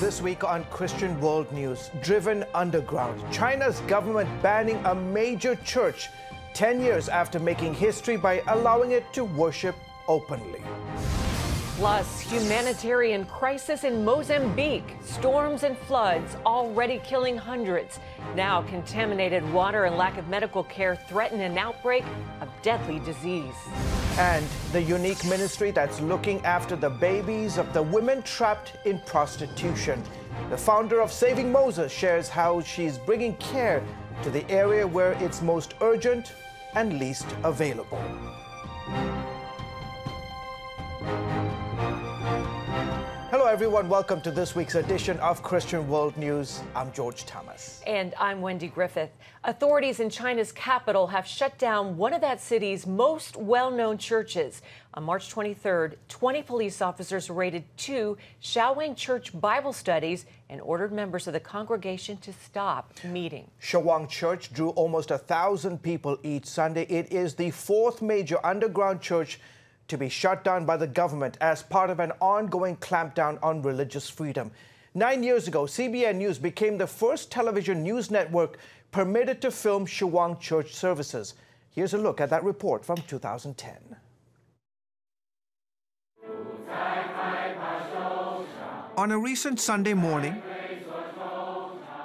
This week on Christian World News, driven underground, China's government banning a major church 10 years after making history by allowing it to worship openly. Plus, humanitarian crisis in Mozambique. Storms and floods already killing hundreds. Now contaminated water and lack of medical care threaten an outbreak of deadly disease. And the unique ministry that's looking after the babies of the women trapped in prostitution. The founder of Saving Moses shares how she's bringing care to the area where it's most urgent and least available. Hello everyone, welcome to this week's edition of Christian World News. I'm George Thomas. And I'm Wendy Griffith. Authorities in China's capital have shut down one of that city's most well-known churches. On March 23rd, 20 police officers raided 2 Shaowang Church Bible studies and ordered members of the congregation to stop meeting. Shaowang Church drew almost 1,000 people each Sunday. It is the 4th major underground church to be shut down by the government as part of an ongoing clampdown on religious freedom. 9 years ago, CBN News became the first television news network permitted to film Shaowang Church services. Here's a look at that report from 2010. On a recent Sunday morning,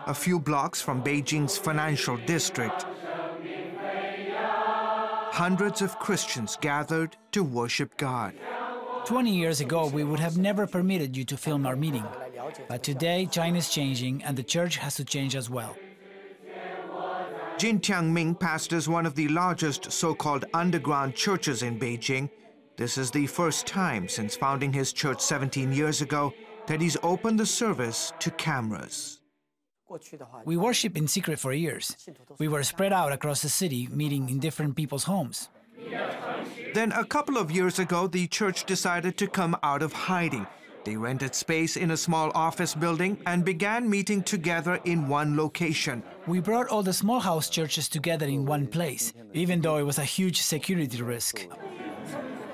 a few blocks from Beijing's financial district, hundreds of Christians gathered to worship God. 20 years ago, we would have never permitted you to film our meeting. But today, China is changing, and the church has to change as well. Jin Tiangming pastors one of the largest so-called underground churches in Beijing. This is the first time since founding his church 17 years ago that he's opened the service to cameras. We worship in secret for years. We were spread out across the city, meeting in different people's homes. Then a couple of years ago, the church decided to come out of hiding. They rented space in a small office building and began meeting together in one location. We brought all the small house churches together in one place, even though it was a huge security risk.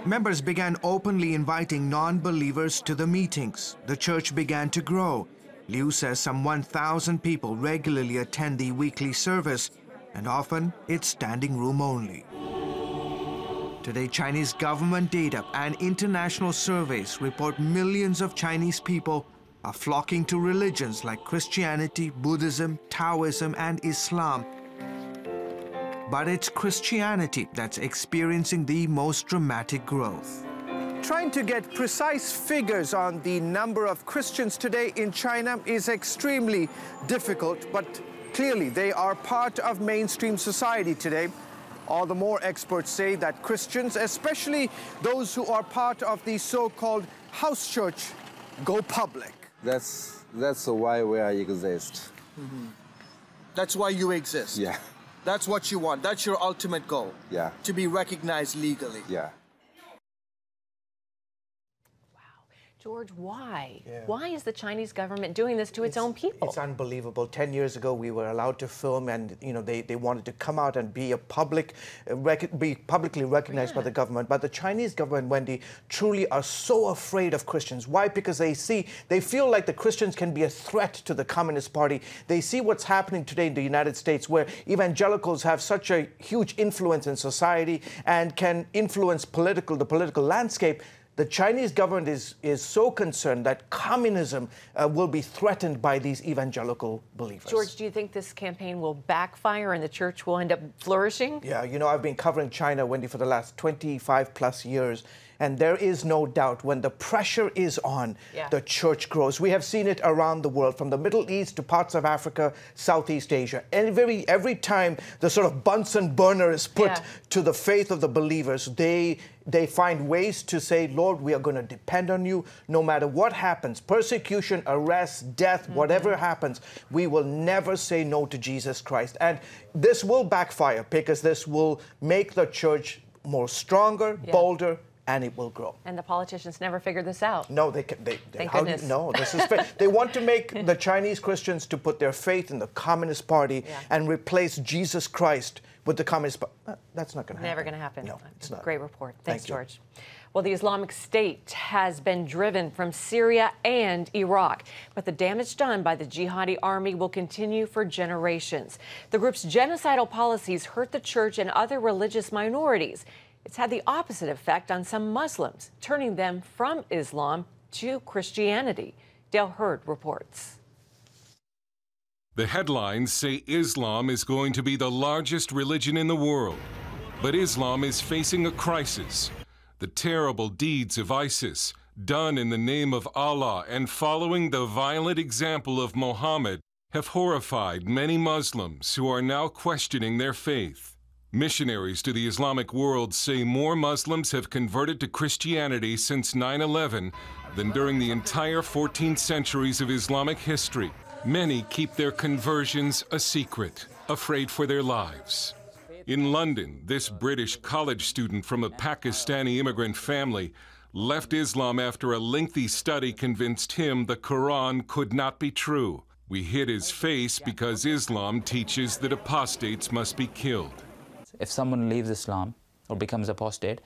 Members began openly inviting non-believers to the meetings. The church began to grow. Liu says some 1,000 people regularly attend the weekly service, and often it's standing room only. Today, Chinese government data and international surveys report millions of Chinese people are flocking to religions like Christianity, Buddhism, Taoism, and Islam. But it's Christianity that's experiencing the most dramatic growth. Trying to get precise figures on the number of Christians today in China is extremely difficult, but clearly they are part of mainstream society today. All the more experts say that Christians, especially those who are part of the so-called house church, go public. That's why we exist. Mm-hmm. That's why you exist? Yeah. That's what you want? That's your ultimate goal? Yeah. To be recognized legally? Yeah. George, why? Yeah. Why is the Chinese government doing this to its own people? It's unbelievable. 10 years ago, we were allowed to film, and they wanted to come out and be be publicly recognized by the government. But the Chinese government, Wendy, truly are so afraid of Christians. Why? Because they feel like the Christians can be a threat to the Communist Party. They see what's happening today in the United States, where evangelicals have such a huge influence in society and can influence the political landscape. The Chinese government is so concerned that communism will be threatened by these evangelical believers. George, do you think this campaign will backfire and the church will end up flourishing? Yeah, I've been covering China, Wendy, for the last 25 plus years. And there is no doubt when the pressure is on, the church grows. We have seen it around the world, from the Middle East to parts of Africa, Southeast Asia. And every time the sort of Bunsen burner is put to the faith of the believers, they find ways to say, Lord, we are going to depend on you no matter what happens. Persecution, arrest, death, whatever happens, we will never say no to Jesus Christ. And this will backfire because this will make the church more stronger, bolder, and it will grow. And the politicians never figured this out. No, Thank goodness. No, this is they want to make the Chinese Christians to put their faith in the Communist Party and replace Jesus Christ with the Communist Party. That's not going to happen. Never going to happen. No, it's not. Great report. Thanks, George. Well, the Islamic State has been driven from Syria and Iraq, but the damage done by the jihadi army will continue for generations. The group's genocidal policies hurt the church and other religious minorities. It's had the opposite effect on some Muslims, turning them from Islam to Christianity. Dale Hurd reports. The headlines say Islam is going to be the largest religion in the world. But Islam is facing a crisis. The terrible deeds of ISIS, done in the name of Allah and following the violent example of Muhammad, have horrified many Muslims who are now questioning their faith. Missionaries to the Islamic world say more Muslims have converted to Christianity since 9/11 than during the entire 14 centuries of Islamic history. Many keep their conversions a secret, afraid for their lives. In London, this British college student from a Pakistani immigrant family left Islam after a lengthy study convinced him the Quran could not be true. We hid his face because Islam teaches that apostates must be killed. If someone leaves Islam or becomes apostate,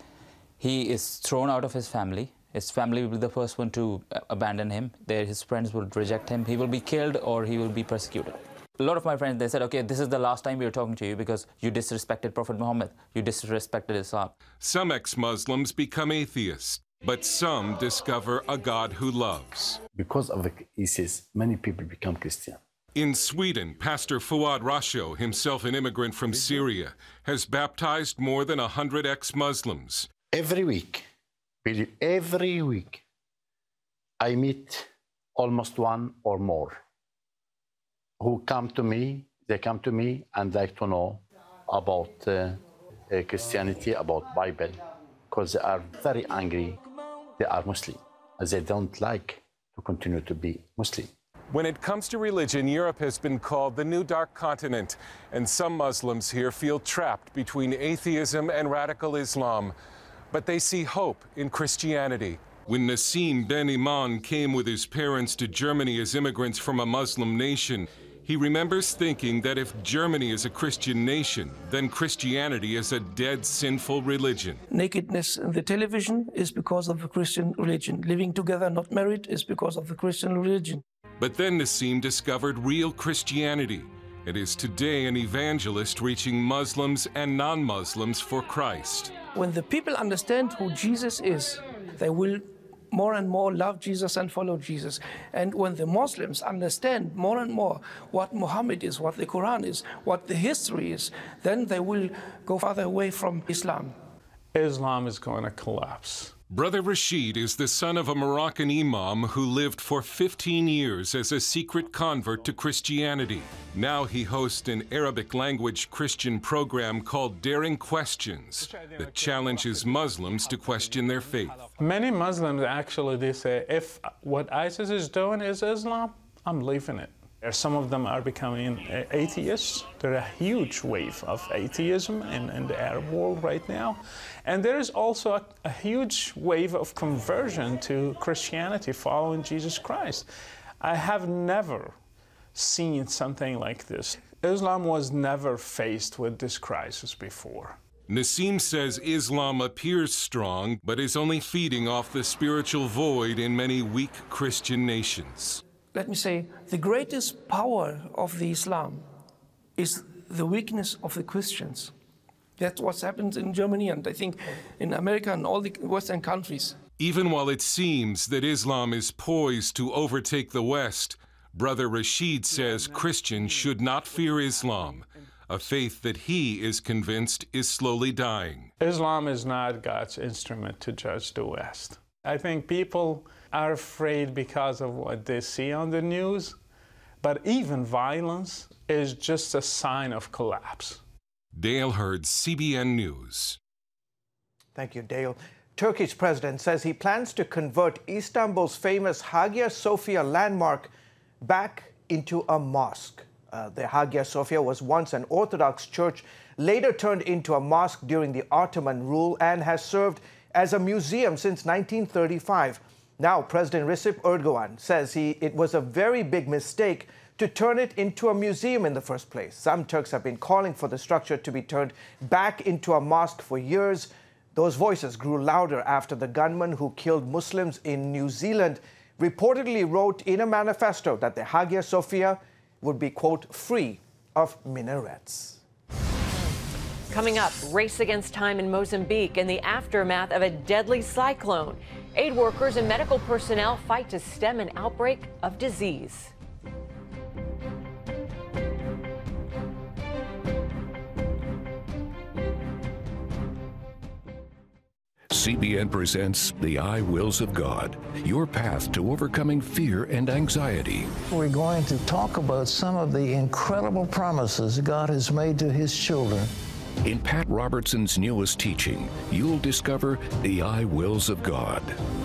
he is thrown out of his family. His family will be the first one to abandon him. His friends will reject him. He will be killed or he will be persecuted. A lot of my friends, they said, okay, this is the last time we are talking to you because you disrespected Prophet Muhammad. You disrespected Islam. Some ex-Muslims become atheists, but some discover a God who loves. Because of ISIS, many people become Christian. In Sweden, Pastor Fuad Rasho, himself an immigrant from Syria, has baptized more than 100 ex-Muslims. Every week, I meet almost one or more who come to me. They come to me and like to know about Christianity, about Bible, because they are very angry. They are Muslim, as they don't like to continue to be Muslim. When it comes to religion, Europe has been called the new dark continent, and some Muslims here feel trapped between atheism and radical Islam. But they see hope in Christianity. When Nassim Ben Iman came with his parents to Germany as immigrants from a Muslim nation, he remembers thinking that if Germany is a Christian nation, then Christianity is a dead, sinful religion. Nakedness in the television is because of the Christian religion. Living together, not married, is because of the Christian religion. But then Nassim discovered real Christianity and is today an evangelist reaching Muslims and non-Muslims for Christ. When the people understand who Jesus is, they will more and more love Jesus and follow Jesus. And when the Muslims understand more and more what Muhammad is, what the Quran is, what the history is, then they will go farther away from Islam. Islam is going to collapse. Brother Rashid is the son of a Moroccan imam who lived for 15 years as a secret convert to Christianity. Now he hosts an Arabic-language Christian program called Daring Questions that challenges Muslims to question their faith. Many Muslims actually, they say, if what ISIS is doing is Islam, I'm leaving it. Some of them are becoming atheists. There's a huge wave of atheism in the Arab world right now. And there is also a huge wave of conversion to Christianity, following Jesus Christ. I have never seen something like this. Islam was never faced with this crisis before. Nassim says Islam appears strong, but is only feeding off the spiritual void in many weak Christian nations. Let me say, the greatest power of the Islam is the weakness of the Christians. That's what's happened in Germany and I think in America and all the Western countries. Even while it seems that Islam is poised to overtake the West, Brother Rashid says Christians should not fear Islam, a faith that he is convinced is slowly dying. Islam is not God's instrument to judge the West. I think people are afraid because of what they see on the news, but even violence is just a sign of collapse. Dale Hurd, CBN News. Thank you, Dale. Turkey's president says he plans to convert Istanbul's famous Hagia Sophia landmark back into a mosque. The Hagia Sophia was once an Orthodox church, later turned into a mosque during the Ottoman rule, and has served as a museum since 1935. Now, President Recep Erdogan says it was a very big mistake to turn it into a museum in the first place. Some Turks have been calling for the structure to be turned back into a mosque for years. Those voices grew louder after the gunman who killed Muslims in New Zealand reportedly wrote in a manifesto that the Hagia Sophia would be, quote, free of minarets. Coming up, race against time in Mozambique in the aftermath of a deadly cyclone. Aid workers and medical personnel fight to stem an outbreak of disease. CBN presents The I Wills of God, your path to overcoming fear and anxiety. We're going to talk about some of the incredible promises God has made to His children. In Pat Robertson's newest teaching, you'll discover the I Wills of God.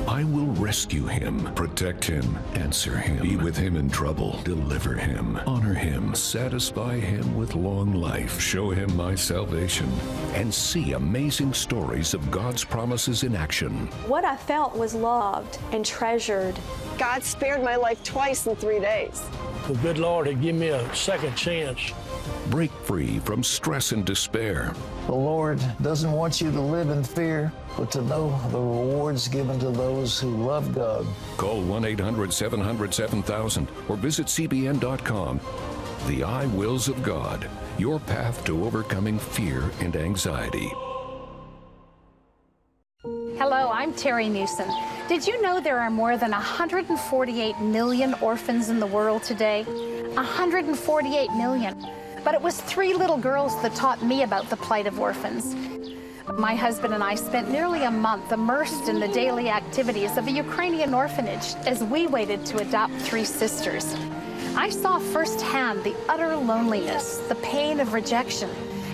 I will rescue him, protect him, answer him, be with him in trouble, deliver him, honor him, satisfy him with long life, show him my salvation, and see amazing stories of God's promises in action. What I felt was loved and treasured. God spared my life twice in 3 days. The good Lord had given me a second chance. Break free from stress and despair. The Lord doesn't want you to live in fear, but to know the rewards given to those who love God. Call 1-800-700-7000 or visit cbn.com. The I Wills of God, your path to overcoming fear and anxiety. Hello, I'm Terry Newsom. Did you know there are more than 148 million orphans in the world today? 148 million. But it was 3 little girls that taught me about the plight of orphans. My husband and I spent nearly a month immersed in the daily activities of a Ukrainian orphanage as we waited to adopt 3 sisters. I saw firsthand the utter loneliness, the pain of rejection,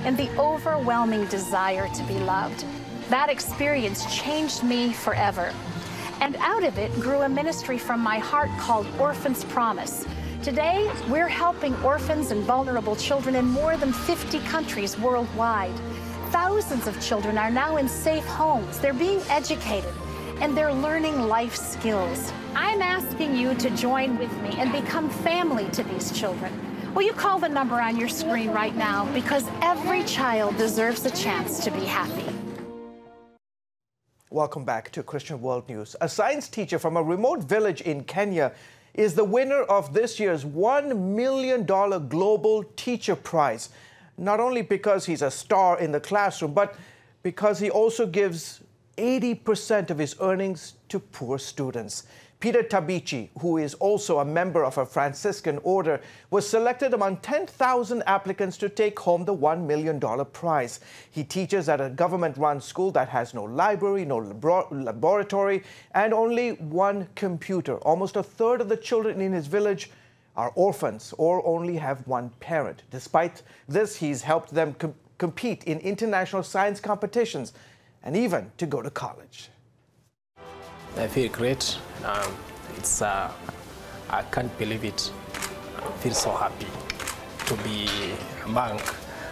and the overwhelming desire to be loved. That experience changed me forever. And out of it grew a ministry from my heart called Orphan's Promise. Today, we're helping orphans and vulnerable children in more than 50 countries worldwide. Thousands of children are now in safe homes. They're being educated, and they're learning life skills. I'm asking you to join with me and become family to these children. Will you call the number on your screen right now? Because every child deserves a chance to be happy. Welcome back to Christian World News. A science teacher from a remote village in Kenya is the winner of this year's $1 million Global Teacher Prize. Not only because he's a star in the classroom, but because he also gives 80% of his earnings to poor students. Peter Tabichi, who is also a member of a Franciscan order, was selected among 10,000 applicants to take home the $1 million prize. He teaches at a government-run school that has no library, no laboratory, and only 1 computer. Almost a third of the children in his village are orphans or only have 1 parent. Despite this, he's helped them compete in international science competitions and even to go to college. I feel great. I can't believe it. I feel so happy to be among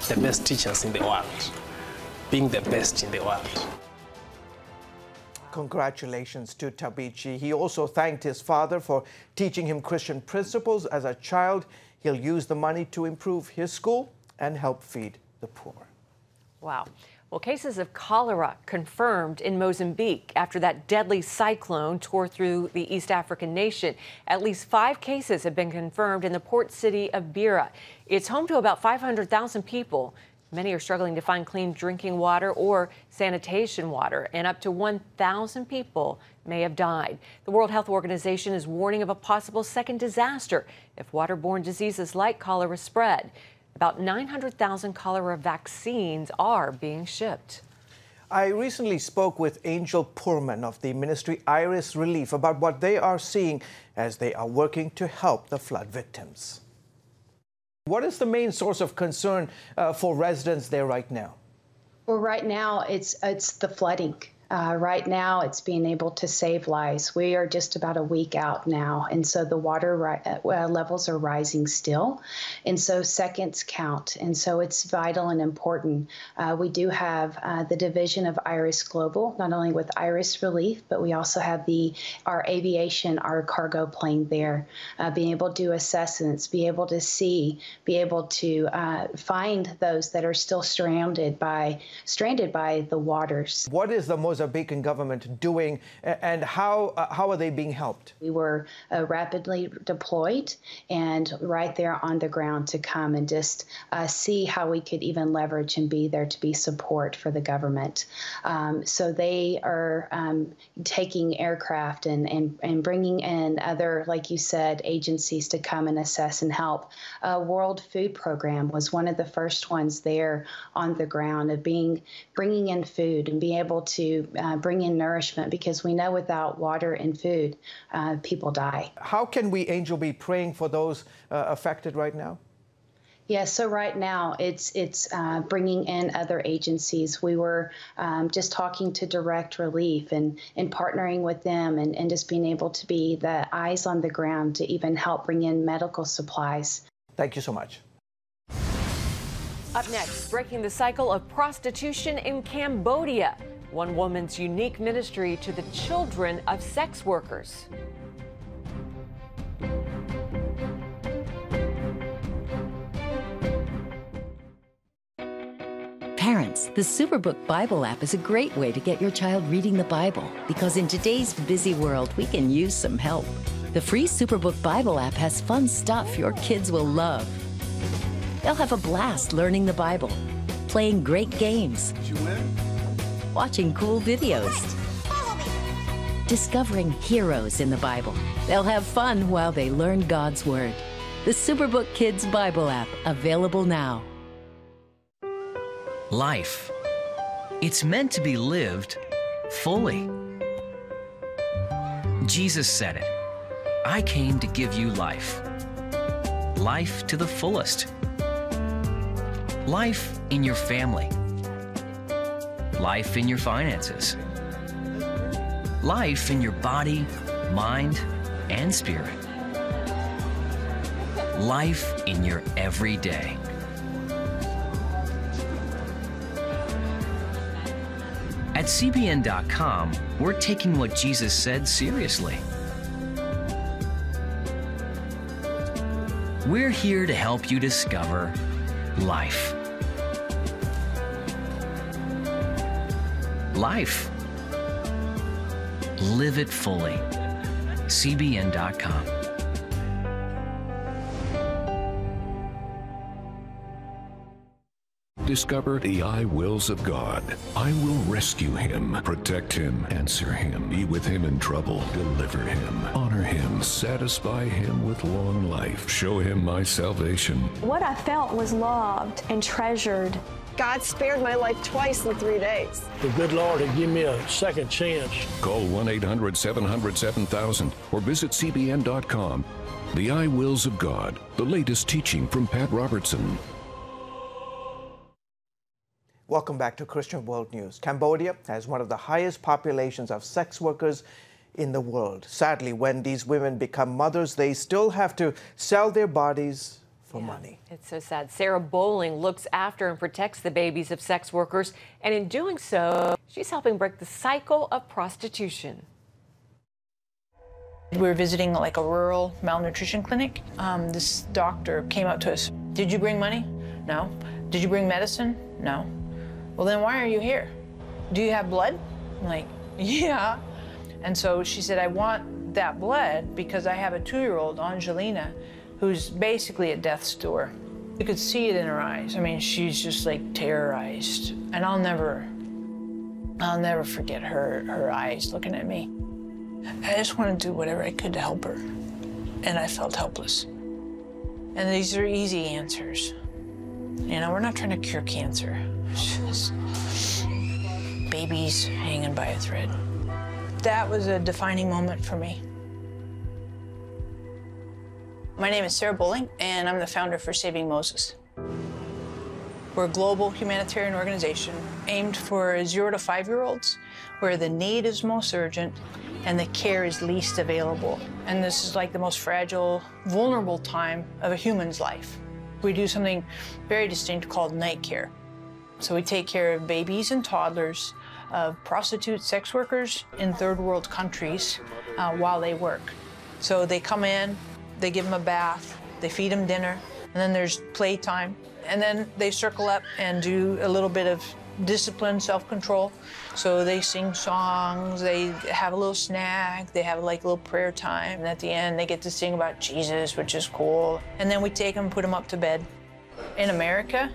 the best teachers in the world, being the best in the world. Congratulations to Tabichi. He also thanked his father for teaching him Christian principles as a child. He'll use the money to improve his school and help feed the poor. Wow. Well, cases of cholera confirmed in Mozambique after that deadly cyclone tore through the East African nation. At least 5 cases have been confirmed in the port city of Beira. It's home to about 500,000 people. Many are struggling to find clean drinking water or sanitation water, and up to 1,000 people may have died. The World Health Organization is warning of a possible second disaster if waterborne diseases like cholera spread. About 900,000 cholera vaccines are being shipped. I recently spoke with Angel Purman of the ministry Iris Relief about what they are seeing as they are working to help the flood victims. What is the main source of concern for residents there right now? Well, right now it's the flooding. Right now, it's being able to save lives. We are just about a week out now, and so the water levels are rising still, and so seconds count, and so it's vital and important. We do have the division of IRIS Global, not only with IRIS Relief, but we also have our aviation, our cargo plane there, being able to do assessments, be able to see, be able to find those that are still stranded by the waters. What is the Mozambican government doing, and how are they being helped? We were rapidly deployed and right there on the ground to come and just see how we could even leverage and be there to be support for the government. So they are taking aircraft and bringing in other, like you said, agencies to come and assess and help. World Food Program was one of the first ones there on the ground of bringing in food and being able to bring in nourishment, because we know without water and food, people die. How can we, Angel, be praying for those affected right now? Yeah, so right now it's bringing in other agencies. We were just talking to Direct Relief and partnering with them and just being able to be the eyes on the ground to even help bring in medical supplies. Thank you so much. Up next, breaking the cycle of prostitution in Cambodia. One woman's unique ministry to the children of sex workers. Parents, the Superbook Bible app is a great way to get your child reading the Bible, because in today's busy world, we can use some help. The free Superbook Bible app has fun stuff your kids will love. They'll have a blast learning the Bible, playing great games, watching cool videos, discovering heroes in the Bible. They'll have fun while they learn God's Word. The Superbook Kids Bible app, available now. Life. It's meant to be lived fully. Jesus said it. I came to give you life. Life to the fullest. Life in your family. Life in your finances. Life in your body, mind, and spirit. Life in your everyday. At CBN.com, we're taking what Jesus said seriously. We're here to help you discover life. Life. Live it fully. CBN.com. Discover the I wills of God. I will rescue him, protect him, answer him, be with him in trouble, deliver him, honor him, satisfy him with long life, show him my salvation. What I felt was loved and treasured. God spared my life twice in 3 days. The good Lord had given me a second chance. Call 1-800-700-7000 or visit CBN.com. The I wills of God, the latest teaching from Pat Robertson. Welcome back to Christian World News. Cambodia has one of the highest populations of sex workers in the world. Sadly, when these women become mothers, they still have to sell their bodies for money. It's so sad. Sarah Bowling looks after and protects the babies of sex workers, and in doing so, she's helping break the cycle of prostitution. We were visiting like a rural malnutrition clinic. This doctor came up to us. Did you bring money? No. Did you bring medicine? No. Well, then why are you here? Do you have blood? I'm like, yeah. And so she said, I want that blood because I have a 2-year-old, Angelina, who's basically at death's door. You could see it in her eyes. I mean, she's just like terrorized. And I'll never forget her eyes looking at me. I just wanted to do whatever I could to help her. And I felt helpless. And these are easy answers. You know, we're not trying to cure cancer. It's just babies hanging by a thread. That was a defining moment for me. My name is Sarah Bowling, and I'm the founder for Saving Moses. We're a global humanitarian organization aimed for 0 to 5-year-olds, where the need is most urgent and the care is least available. And this is like the most fragile, vulnerable time of a human's life. We do something very distinct called night care. So we take care of babies and toddlers, of prostitutes, sex workers in third world countries while they work. So they come in, they give them a bath, they feed them dinner, and then there's playtime. And then they circle up and do a little bit of discipline, self-control. So they sing songs, they have a little snack, they have like a little prayer time. And at the end, they get to sing about Jesus, which is cool. And then we take them, put them up to bed. In America,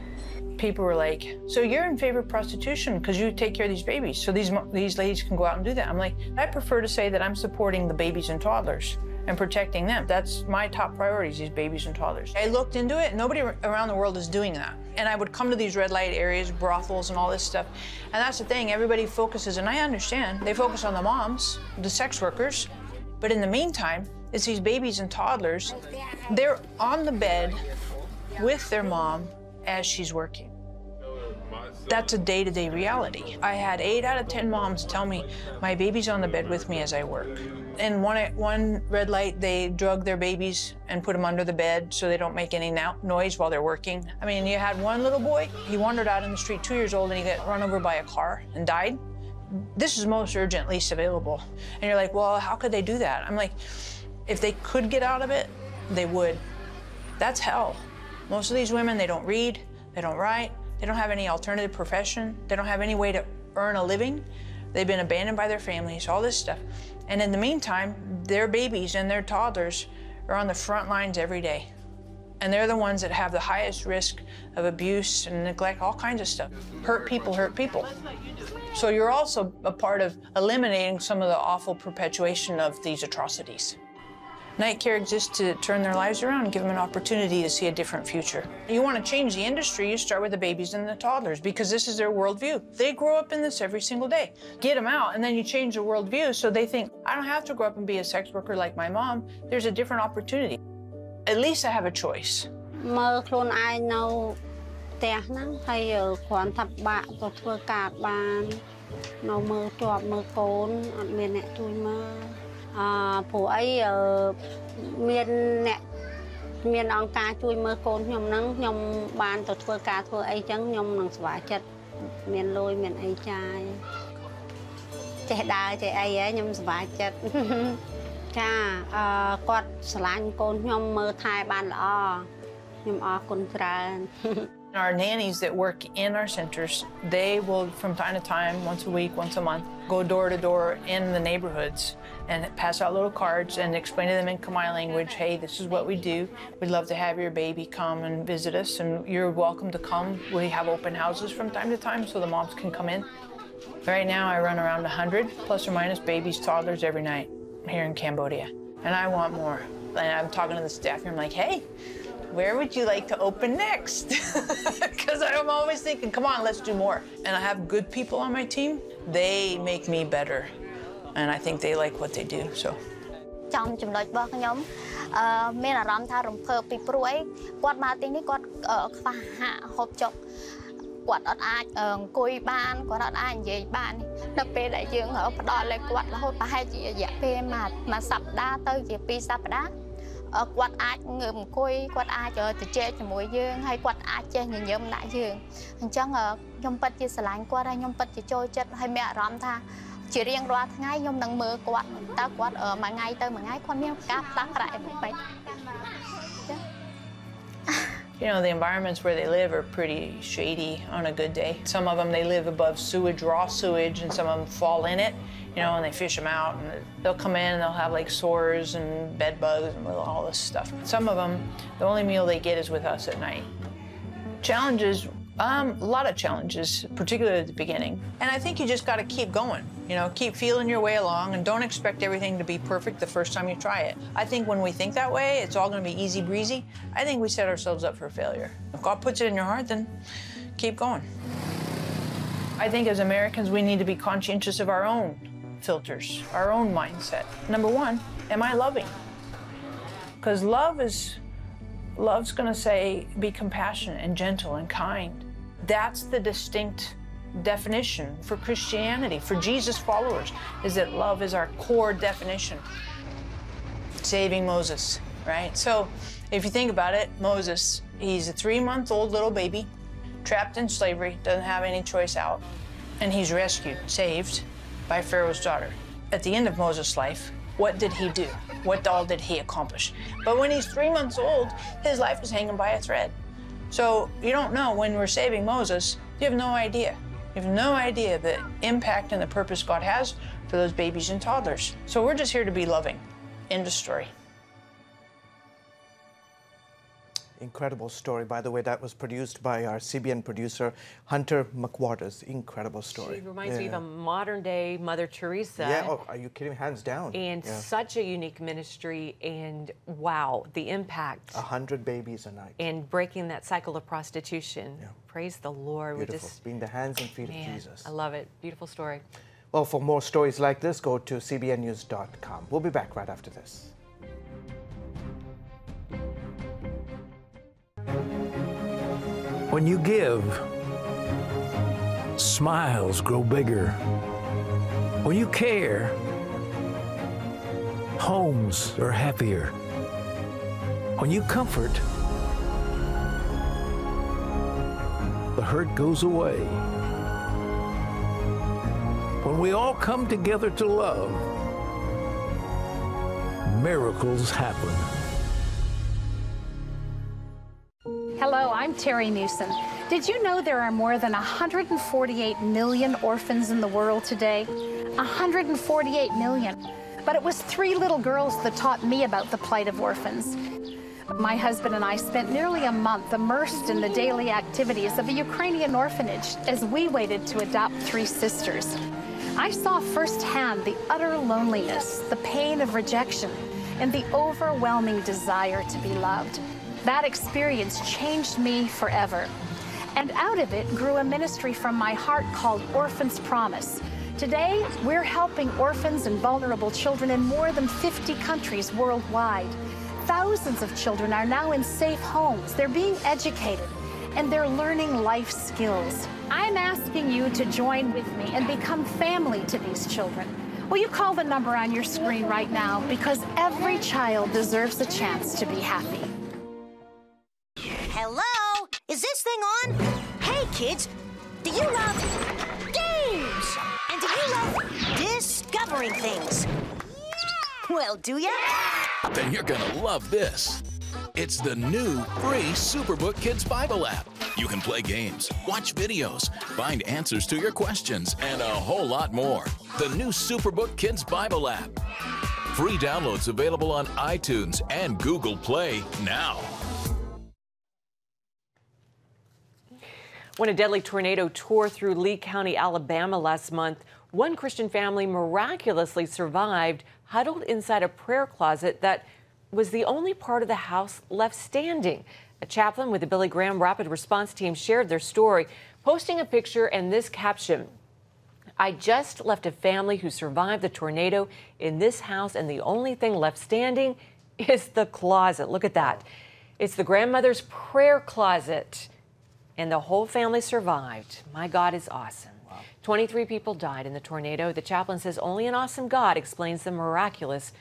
people were like, so you're in favor of prostitution because you take care of these babies, so these ladies can go out and do that. I'm like, I prefer to say that I'm supporting the babies and toddlers and protecting them. That's my top priorities, these babies and toddlers. I looked into it, nobody around the world is doing that. And I would come to these red light areas, brothels and all this stuff. And that's the thing, everybody focuses, and I understand, they focus on the moms, the sex workers. But in the meantime, it's these babies and toddlers. They're on the bed with their mom as she's working. That's a day-to-day reality. I had 8 out of 10 moms tell me, my baby's on the bed with me as I work. In one red light, they drug their babies and put them under the bed so they don't make any noise while they're working. I mean, you had one little boy, he wandered out in the street, 2 years old, and he got run over by a car and died. This is most urgent, least available. And you're like, well, how could they do that? I'm like, if they could get out of it, they would. That's hell. Most of these women, they don't read, they don't write, they don't have any alternative profession, they don't have any way to earn a living. They've been abandoned by their families, all this stuff. And in the meantime, their babies and their toddlers are on the front lines every day. And they're the ones that have the highest risk of abuse and neglect, all kinds of stuff. Hurt people hurt people. So you're also a part of eliminating some of the awful perpetuation of these atrocities. Night care exists to turn their lives around and give them an opportunity to see a different future. You want to change the industry, you start with the babies and the toddlers because this is their worldview. They grow up in this every single day. Get them out and then you change the worldview so they think, I don't have to grow up and be a sex worker like my mom. There's a different opportunity. At least I have a choice. Our nannies that work in our centers, they will, from time to time, once a week, once a month, go door to door in the neighborhoods and pass out little cards and explain to them in Khmer language, hey, this is what we do. We'd love to have your baby come and visit us, and you're welcome to come. We have open houses from time to time so the moms can come in. Right now, I run around 100 plus or minus babies, toddlers every night here in Cambodia, and I want more. And I'm talking to the staff here, I'm like, hey, where would you like to open next? Because I'm always thinking, come on, let's do more. And I have good people on my team. They make me better. And I think they like what they do, so. You know, the environments where they live are pretty shady on a good day. Some of them, they live above sewage, raw sewage, and some of them fall in it, you know, and they fish them out. And they'll come in and they'll have like sores and bed bugs and all this stuff. Some of them, the only meal they get is with us at night. Challenges, a lot of challenges, particularly at the beginning. And I think you just got to keep going, you know, keep feeling your way along and don't expect everything to be perfect the first time you try it. I think when we think that way, it's all going to be easy breezy. I think we set ourselves up for failure. If God puts it in your heart, then keep going. I think as Americans, we need to be conscientious of our own filters, our own mindset. Number one, am I loving? Because love's going to say, be compassionate and gentle and kind. That's the distinct definition for Christianity, for Jesus followers, is that love is our core definition. Saving Moses, right? So if you think about it, Moses, he's a 3-month-old little baby, trapped in slavery, doesn't have any choice out, and he's rescued, saved by Pharaoh's daughter. At the end of Moses' life, what did he do? What all did he accomplish? But when he's 3 months old, his life is hanging by a thread. So you don't know when we're saving Moses, you have no idea. You have no idea the impact and the purpose God has for those babies and toddlers. So we're just here to be loving. End of story. Incredible story. By the way, that was produced by our CBN producer, Hunter McWaters. Incredible story. She reminds me of a modern-day Mother Teresa. Yeah, oh, are you kidding? Hands down. And such a unique ministry, and wow, the impact. 100 babies a night. And breaking that cycle of prostitution. Yeah. Praise the Lord. Beautiful. Being the hands and feet of Jesus. I love it. Beautiful story. Well, for more stories like this, go to cbnnews.com. We'll be back right after this. When you give, smiles grow bigger. When you care, homes are happier. When you comfort, the hurt goes away. When we all come together to love, miracles happen. Hello, I'm Terry Newsom. Did you know there are more than 148 million orphans in the world today? 148 million. But it was 3 little girls that taught me about the plight of orphans. My husband and I spent nearly a month immersed in the daily activities of a Ukrainian orphanage as we waited to adopt 3 sisters. I saw firsthand the utter loneliness, the pain of rejection, and the overwhelming desire to be loved. That experience changed me forever. And out of it grew a ministry from my heart called Orphan's Promise. Today, we're helping orphans and vulnerable children in more than 50 countries worldwide. Thousands of children are now in safe homes. They're being educated, and they're learning life skills. I'm asking you to join with me and become family to these children. Will you call the number on your screen right now? Because every child deserves a chance to be happy. Hello? Is this thing on? Hey, kids, do you love games? And do you love discovering things? Well, do ya? Then you're gonna love this. It's the new free Superbook Kids Bible app. You can play games, watch videos, find answers to your questions, and a whole lot more. The new Superbook Kids Bible app. Free downloads available on iTunes and Google Play now. When a deadly tornado tore through Lee County, Alabama last month, one Christian family miraculously survived, huddled inside a prayer closet that was the only part of the house left standing. A chaplain with the Billy Graham Rapid Response Team shared their story, posting a picture and this caption: "I just left a family who survived the tornado in this house, and the only thing left standing is the closet." Look at that. It's the grandmother's prayer closet, and the whole family survived. My God is awesome. Wow. 23 people died in the tornado. The chaplain says only an awesome God explains the miraculous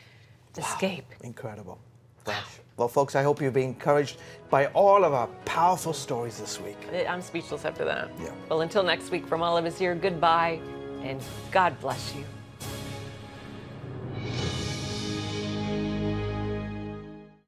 escape. Incredible. Gosh. Well, folks, I hope you've been encouraged by all of our powerful stories this week. I'm speechless after that. Yeah. Well, until next week, from all of us here, goodbye and God bless you.